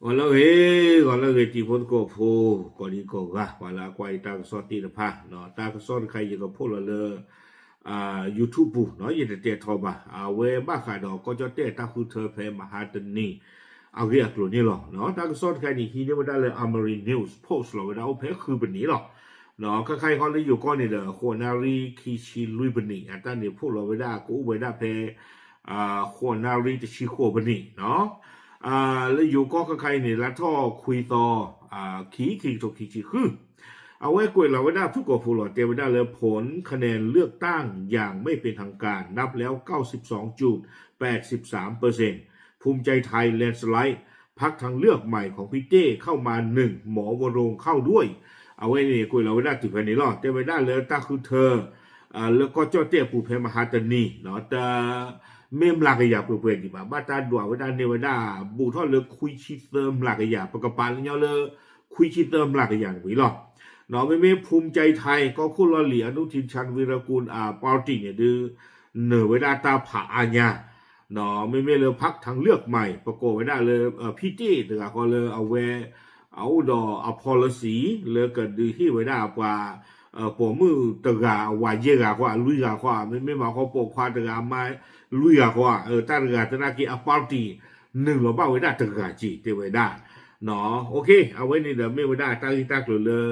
Walau he, walau he tipon ko po, ko ni ko ga, wala ko ay tag so ti pa, no, tag so kai je ko po le YouTube เนาะยินเตทอบ่าเวบ้าค่ะดอกก็จะเตตาคือเธอเพมหาตนีเอาเรียกตัวนี้หรอเนาะตาก็สอนใครนี่ฮีนี่ไม่ได้เลยอเมรินิวส์โพสต์หรอกว่าเอาเพคือแบบนี้หรอเนาะก็ใครเขาเลยอยู่ก้อนนี่เด้อโคนารีคิชิลุยบันนี่อันนั้นเนี่ยพูดเราไม่ได้กูไม่ได้เพโคนารีจะชิโคบันนี่เนาะแล้วอยู่ก็ใครนี่แล้วท่อคุยต่อขี่ตัวขี่คือเอาไว้กวยเราไว้ได้ผู้ก่อผู้หล่อเตรียมไว้ได้เลยผลคะแนนเลือกตั้งอย่างไม่เป็นทางการนับแล้ว 92.83%ภูมิใจไทยแลนด์สไลด์พักทางเลือกใหม่ของพี่เต้เข้ามา1หมอวรงเข้าด้วยเอาไว้นี่กวยเราไว้ได้ถึงภายในรอดเตรียมไว้ได้เลยตาคือเธอแล้วก็เจ้าเต้ปูเพมหาตนีเนาะแต่เมมลากยาเพื่อนๆดีป่ะบ้าตาดัวไว้ได้เนี่ยไว้ได้บูทอดเลยคุยชิเติมลากยาปกปันเนี่ยเลยคุยชิเติมลากยาหวีหรอเนาะไม่ภูมิใจไทยก็คุณลอเหลียนุทินชันวีรกูลปาร์ตี้เนี่ยดื้อเหนือไว้ได้ตาผาอัญญาเนาะไม่เลยพักทางเลือกใหม่ประกอบไว้ได้เลยพี่เจ้แต่ก็เลยเอาแวเอาดอเอาพอลสีเลยก็ดื้อที่ไว้ได้กว่าปอมือตะกาว่าเยกากว่าลุยกากว่าไม่มาเขาปกควาตะกาไม้ลุยกากว่าตาตะกาตะนากีปาร์ตี้หนึ่งเราบ้าไว้ได้ตะกาจีเตไว้ได้เนาะโอเคเอาไว้นี่เดี๋ยวไม่ไว้ได้ตาที่ตาเลย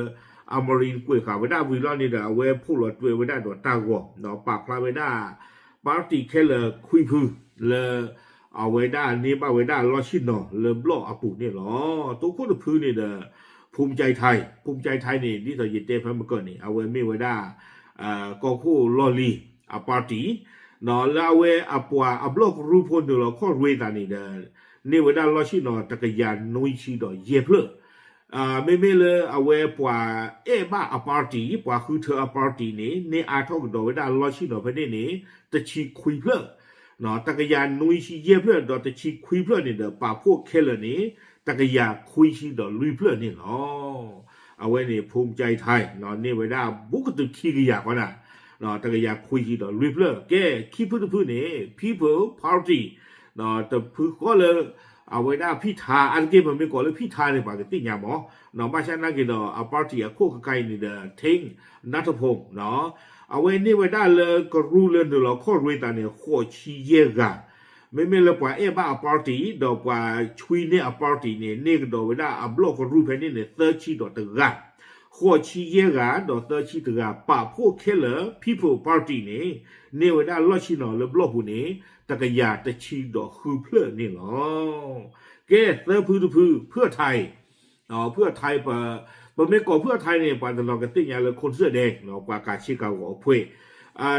อมรินกุยขาไว้ได้วิลล์นี่เดี๋ยวเอาไว้พูดหลอดไว้ได้ดอตากว่าเนาะปากพลาไว้ได้ปาร์ตี้แค่เลยคุยพื้นเลยเอาไว้ได้นี่บ้าไว้ได้ล้อชินเนาะเลยบล็อกอาปุเนี่ยหรอตัวคนพื้นนี่เด้อภูมิใจไทยนี่นี่ต่อยินเต้เพิ่มมาก่อนนี่เอาไว้ไม่ไว้ได้ก็คู่ลอลีปาร์ตี้เนาะแล้วเอาไว้ปัวบล็อกรูปคนเดียวเราข้อรวยตานี่เด้อนี่ไว้ได้ล้อชินเนาะตะกยานนุ้ยชีดอกเย็บเลยไม่เลยเอาไว้ปัวบ้าปาร์ตี้ปัวคือเธอปาร์ตี้นี่อาทอกดอกไว้ได้ล้อชินเนาะเพื่อนนี่จะชีคุยเพลเนาะตะกยานนุ้ยชีเย็บเพลดอกจะชีคุยเพลนี่เด้อป่าพวกเคลนี่ตะกยาคุยชีดอกลุยเพลนี่เนาะเอาไว้นี่ภูมิใจไทยเนาะนี่ไว้ได้บุกตุขี้กยากว่าน่ะเนาะตะกยาคุยชีดอกลุยเพลแกขี้พื้นนี่ people party เนาะแต่พื้นก็เลยเอาไว้ได้พิธาอันเก็บมันไม่ก่อนเลยพิธาเนี่ยปากติดยาหมอเนาะบ้านฉันนั่งกินเนาะปาร์ตี้โคกไก่นี่เด้อเท่งนัทพงศ์เนาะเอาไว้นี่ไว้ได้เลยก็รู้เลยเนาะข้อรวยตาเนี่ยโคชีเยกะไม่เลยกว่าบ้าปาร์ตี้ดอกว่าช่วยเนี่ยปาร์ตี้เนี่ยก็ดอกไว้ได้บล็อกก็รู้เพนี่เนี่ยเตอร์ชีดอกตึกะโคชีเยกะดอกเตอร์ชีตึกะป่าพวกเคล people party เนี่ยไว้ได้ล้อชีเนาะเลยบล็อกบุนี่ตะกยาตะชีดอกคือเพลนี่เนาะแกเตอร์พื้นเพื่อไทยเนาะเพื่อไทยปะไม่ก่อเพื่อไทยเนี่ยปานตลอดกันติยาเลยคนเสื้อแดงเนาะปากาชิกาโกเพ่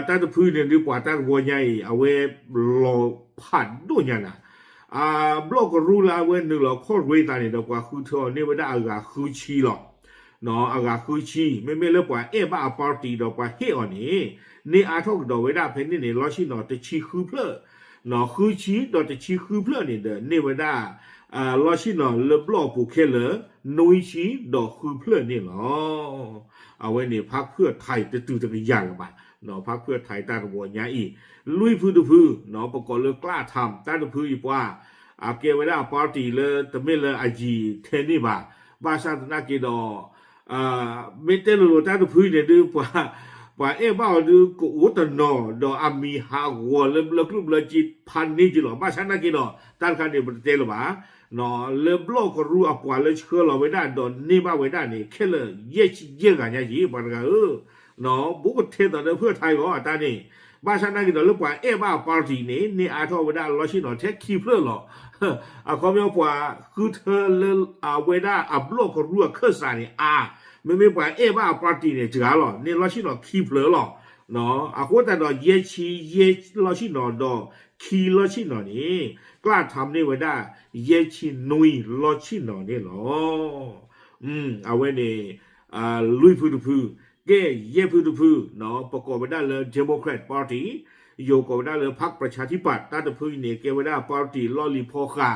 ตั้งแต่พื้นเนี่ยดีกว่าตั้งวัวใหญ่เอาไว้รอผ่านด้วยยังนะบล็อกก็รู้แล้วเว้นหนึ่งเราข้อเวทานี่ดีกว่าคือเธอเนี่ยไม่ได้อากาคือชีหรอกเนาะอากาคือชีไม่เลิกกว่าบ้าปาร์ตี้ดีกว่าเฮ้อนี่อาทอกดอกไว้ได้เพนนี่เนี่ยล้อชีเนาะแต่ชีคือเพลเนาะคือชีดอกแต่ชีคือเพลนี่เด้อเนี่ยไว้ได้ล้อชีเนาะเลิกบล็อกผูกเคลนุยชีดอกคือเพลนี่เนาะเอาไว้เนี่ยพักเพื่อไทยจะตื่นจะไปอย่างละบ้าเนาะพรรคเพื่อไทยต้านวัวใหญ่อีลุยพื้นเนาะประกอบเลยกล้าทำต้านพื้นอีกว่าเกี่ยวไว้ได้ปาร์ตี้เลยแต่ไม่เลยจีเทนนี่บ้าชาตินักกีฬาไม่เต้นเลยต้านพื้นเนี่ยดูว่าบ้าดูกูอุตโนดอมีฮาวัวเลยกลุ่มเลยจีพันนี่จีหรอบ้าชาตินักกีฬาต้านการเนี่ยมันเต้นหรอบ้าเนาะเลยบล็อกก็รู้ว่าเลยเชื่อเราไว้ได้ดอนนี่บ้าไว้ได้นี่แค่เลยเย่กันอย่างนี้บ้านก็เนาะบุกเทตอนเพื่อไทยก็ตานี่บ้านฉันนั่งกินตอนลูกว่าบ้าปาร์ตี้นี่อาทอเวด้าล้อชินอเทคคีเพื่อหรอเขาไม่บอกว่าคือเธอเลยเวด้าบล็อกก็รู้ว่าเครื่องสารนี่ไม่ว่าบ้าปาร์ตี้เนี่ยจ้าหรอนี่ล้อชินอคีเพื่อหรอเนาะคนแต่ดอเย่ล้อชินอดอคีล้อชินอนี่กล้าทำนี่เวด้าเย่ชินุยล้อชินอนี่หรอเอาไว้เนี่ยลุยพื้นแกเย่พื้นเนาะประกอบไปได้เลยเดโมแครตพาร์ตี้โยกไปได้เลยพรรคประชาธิปัตย์ต้านพื้นเนี่ยแกไปได้พาร์ตี้ลอลีพอค่ะ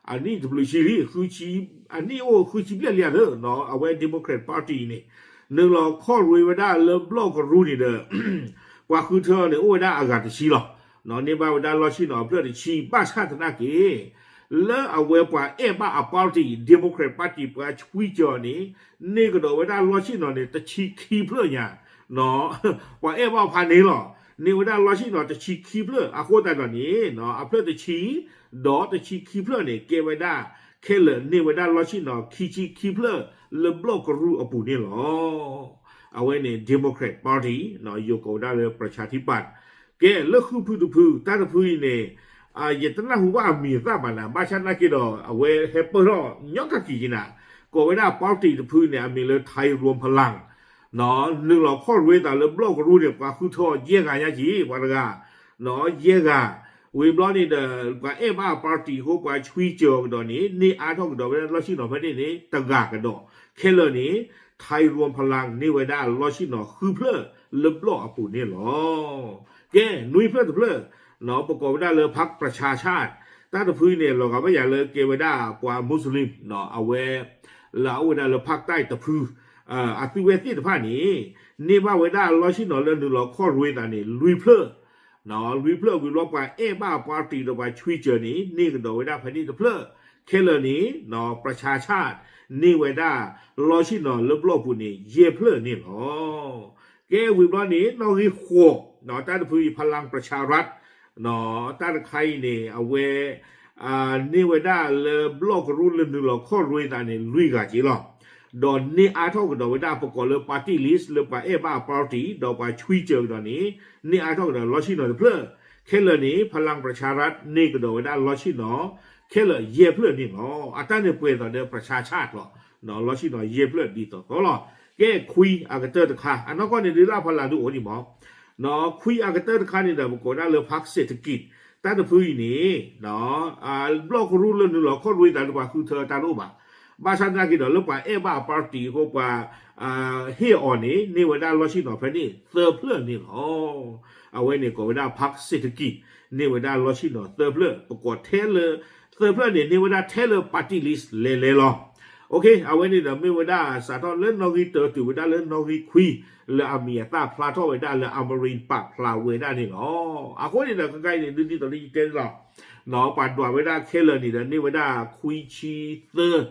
อันนี้จะเป็นชีรีคือชีอันนี้คือชีเปลี่ยนเด้อเนาะเอาไว้เดโมแครตพาร์ตี้นี่หนึ่งเราข้อรวยไปได้เลยบล็อกก็รู้นี่เด้อว่าคือเธอเนี่ยได้อากาศชีหรอเนาะเนี่ยบ้าได้ลอชีเนาะเพื่อที่ชีบ้าชาตินาเก le awe pa e ba a party democrat party pa chui jo ni ne ko do we da lo chi no ni ta chi ki phlo nya no pa e ba pha ni lo ni we da lo chi no ta chi ki phlo a ko ta do ni no a phlo ta chi do ta chi ki phlo ni ke we da ke le ni we da lo chi no ki chi ki phlo le block ru apu ni lo awe ni democrat party no yo ko da le ประชาธิปัตย์แกเลิกคือพูตาพูนี่ยตนาหัวมีซาบานะบ้าชันนักกิโลเอาไว้เฮปเปอร์ยอกกี่กินะก็เวลาปาร์ตี้พูเนี่ยมีเลยไทยรวมพลังเนาะหนึ่งเราข้อรู้แต่เลยบล็อกรู้เนี่ยว่าคือทั่วเยี่ยงอะไรจีว่าละกันเนาะเยี่ยงวิบล้อนี่เด้อว่าบ้าปาร์ตี้เขาว่าช่วยเจอกันตอนนี้นี่อาร์ทอกดอกเวลาเราชิโนไม่ได้นี่ตะกากันดอกแค่เลยนี้ไทยรวมพลังนี่เวลาเราชิโนคือเพื่อเลยบล็อกปุ่นนี่หรอแกนุ้ยเพื่อเนาะประกอบได้เลยพรรคประชาชาติตั้งแต่พื้นเนี่ยเราก็ไม่อยากเลยเกวด้ากว่ามุสลิมเนาะเอาไว้แล้วเอาได้เลยพรรคใต้ตะพื้นอาทิเวทีตะผ้านี้นี่ว่าไว้ได้เราชิโนเรื่องนึงเราข้อรู้แต่นี่ลุยเพื่อเนาะลุยเพื่อวิลล์ว่าบ้าปาร์ตี้เราไปช่วยเจอนี้นี่ก็โดยไว้ได้ภายในตะเพื่อแค่เลยนี้เนาะประชาชาตินี่ไว้ได้เราชิโนเลือบล้อปุ่นนี่เย่เพื่อนี่หรอแกวิบล้อนี้เราให้ขวบเนาะตั้งแต่พื้นพลังประชารัฐเนาะตั้งแต่ใครเนี่ยเอาไว้นี่ไว้ได้เลยบล็อกรูลนึงเราข้อรู้แต่เนี่ยลุยกันจีหรอดอนนี่อาร์ทอกดอกไว้ได้ประกอบเลยปาร์ตี้ลิสต์เลยไปบ้าปาร์ตี้ดอกไปช่วยเจอตอนนี้นี่อาร์ทอกดอกล้อชิโนเพื่อแค่เลยนี้พลังประชารัฐนี่ก็ดอกไว้ได้ล้อชิโนแค่เลยเย่เพื่อนี่เนาะตั้งแต่เปลี่ยนตอนเดียวประชาชาติหรอเนาะล้อชิโนเย่เพื่อดีต่อก็หรอแกคุยอากาเตอร์ตะค่ะอันนั้นก็ในดีล่าพลังดูโอ้นี่หมอเนาะคุยอากาเตอร์ตะค่ะนี่เดี๋ยวประกอบได้เลยพรรคเศรษฐกิจตั้งแต่พื้นนี้เนาะบล็อกรูลนึงเราข้อรู้แต่ว่าคือเธอตารู้ป่ะบ้านฉันนักกินเราไปบ้าปาร์ตี้เขาว่าเฮียอ่อนนี่วันได้เราชิโนเพื่อนนี่เติร์เพื่อนนี่หรอเอาไว้เนี่ยก็วันได้พรรคเศรษฐกิจนี่วันได้เราชิโนเติร์เพื่อนประกอบเทเลอร์เติร์เพื่อนนี่วันได้เทเลอร์ปาร์ตี้ลิสต์เลยหรอโอเคเอาไว้นี่เดี๋ยวไม่วันได้สาธารณเล่นนอริเตอร์ถือวันได้เล่นนอริคุยเลยอามีตาพลาทอไว้ได้เลยอามารินปากพลาไว้ได้นี่หรอเอาคนนี้เดี๋ยวใกล้ๆเนี่ยนี่ตอนนี้เก่งหรอเนาะปัดตัวไว้ได้เคเลอร์นี่เดี๋ยวนี่วันได้คุยชีเตอร์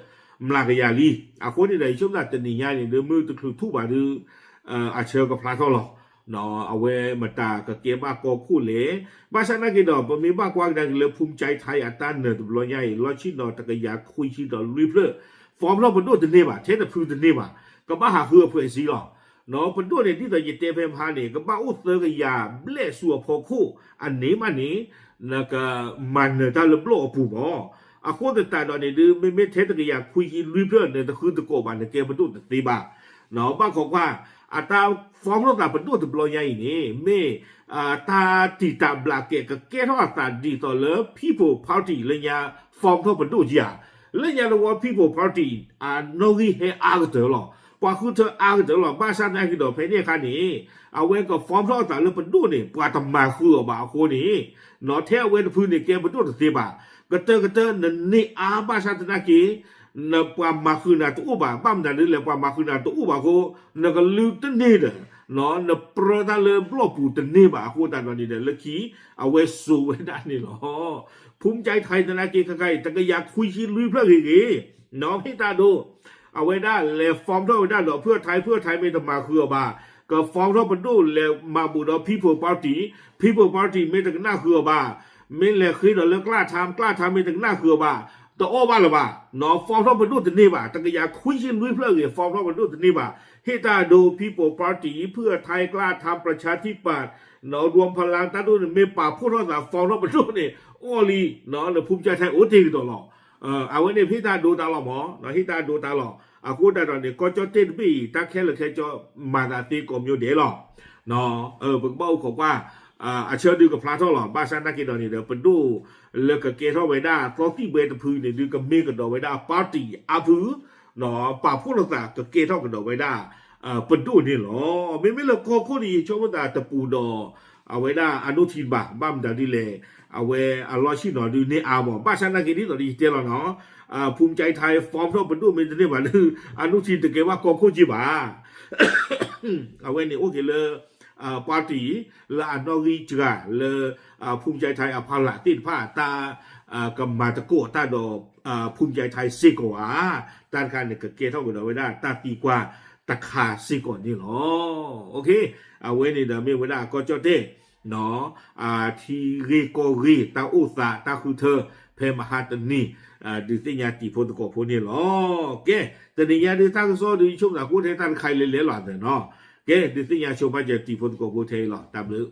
มลากยาลีอาคนนี้เดี๋ยวช่วงนั้นจะหนียาเนี่ยเดี๋ยวมือตะครุบทุบบ่าดูอาเชอกับพลาทอหรอเนาะเอาไว้มาตากับเก็บบ้ากอคู่เล่บ้านฉันนักกินดอกมีบ้ากว้างดังเลยภูมิใจไทยอัตราเนิร์ดตัวใหญ่ล้อชิดดอกตะกยาคุยชีดอกลุยเพลฟอร์มเราเป็นตัวเนี่ยป่ะเทนพูดเนี่ยป่ะก็บ้าหาเพื่อเพื่อสิหรอเนาะเป็นตัวเนี่ยที่ตัวยึดเต็มพาเนี่ยก็บ้าอุตเตอร์กยาเบลสัวพอคู่อันนี้มันนี่แล้วก็มันเนี่ยถ้าเราโปรปูบอ่ะคนแต่ตอนนี้ดูไม่เทนกยาคุยลุยเพลเนี่ยแต่คือตะโกบันเนี่ยเกมเป็นตัวตีบ้าเนาะบ้าของว่าอัตราฟอร์มเราเป็นตัวตัวใหญ่นี่ไม่ตาติตาบลาเกก็แก้ท่อตาดีต่อเลย people party เลยยาฟอร์มเขาเป็นตัวใหญ่เรื่องอย่างเราว่า people party น้องที่ให้อาร์เตอร์หรอกว่าคือเธออาร์เตอร์หรอบ้านฉันนั่นคือดอกเพนเนี่ยคันนี้เอาไว้ก็ฟอร์มท่อตาเลยเป็นตัวนี่ปว่าทำมาคือบ่าวคนนี้เนาะเท่าเว้นพื้นเนี่ยแกเป็นตัวตีบ่าก็เตอนั่นนี่บ้านฉันนั่นกี่เนาะปว่ามาคือนาตัวบ่าบ้านนั่นนี่แหละปว่ามาคือนาตัวบ่าก็นั่นก็ลืมตั้งนี่เด้อเนาะเนาะโปรตาเลยบล็อกปูตั้งนี่บ่าคนตอนนี้เด้อเล็กขี้เอาไว้สู้ไว้ด้านนี่หรอภูมิใจไทยตะนาเกใกล้ๆแต่ก็อยากคุยชิลุยเพื่อกี่น้องให้ตาดูเอาไว้ได้เลยฟอร์มเท่าไว้ได้หรอเพื่อไทยไม่ต้องมาคือบ่าก็ฟอร์มเท่าเป็นดูเลยมาบุดอ people party ไม่ต้องหน้าคือบ่าไม่เลยคือเราเลิกกล้าทำไม่ต้องหน้าคือบ่าแต่โอ้บ้าหรือบ่าน้องฟอร์มเท่าเป็นดูตัวนี้บ่าแต่ก็อยากคุยชิลุยเพื่อกี่ฟอร์มเท่าเป็นดูตัวนี้บ่าให้ตาดู people party เพื่อไทยกล้าทำประชาธิปัตย์เนาะรวมพลังตาดูไม่ป่าพูดเท่าไหร่ฟอร์มเท่าเป็นดูนี่โอ้ลีเนาะเราภูมิใจไทยโอ้ทีตัวหรอเอาไว้เนี่ยพี่ตาดูตาหรอหมอเนาะพี่ตาดูตาหรอกูตาตอนนี้ก็จะเต้นบี้ตาแค่จะมาตาตีกลมอยู่เดี๋ยวหรอเนาะบึกเบ้าของว่าเชิญดูกับพลาทหรอบ้านฉันนักกินตอนนี้เดี๋ยวเป็นดูเลิกกับเกทเอาไว้ได้เพราะที่เบตพื้นเนี่ยดูกับเมกันดอกไว้ได้ปาร์ตี้พื้นเนาะป่าพูดต่างกับเกทเอากันดอกไว้ได้เป็นดูนี่หรอไม่เลิกก็ดีชอบว่าตะปูดอเอาไว้ได้อนุทินบ้ามดาดิเลเอาไว้รอชิหนอดูนี่บอกบ้านฉันนักกินนี่ตอนนี้เจอแล้วเนาะภูมิใจไทยฟอร์มเท่าเป็นดูไม่ได้ว่าอนุทินตะเกียว่าก็คู่จีบ่าเอาไว้เนี่ยโอเคเลย ปาร์ตี้ละอันนอริจราละภูมิใจไทยอภาละติดผ้าตากำมาตะโกตาดอกภูมิใจไทยซิกว่าตานการเนี่ยเกเท่ากันไว้ได้ตาตีกว่าตะขาซิก่อนนี่หรอโอเคเอาไว้ในเดมีเวลาก็จะได้เนาะทีรีโกรีตาอุตสาตาคือเธอเพมหาตนีดิสิญาติโพตโกโพนี่หรอเกแต่ในยาดิทางโซดิชุมนะกูเทตันใครเลยหล่ะเนาะเกดิสิญาโชบาเจติโพตโกโพเทหรอตามเลย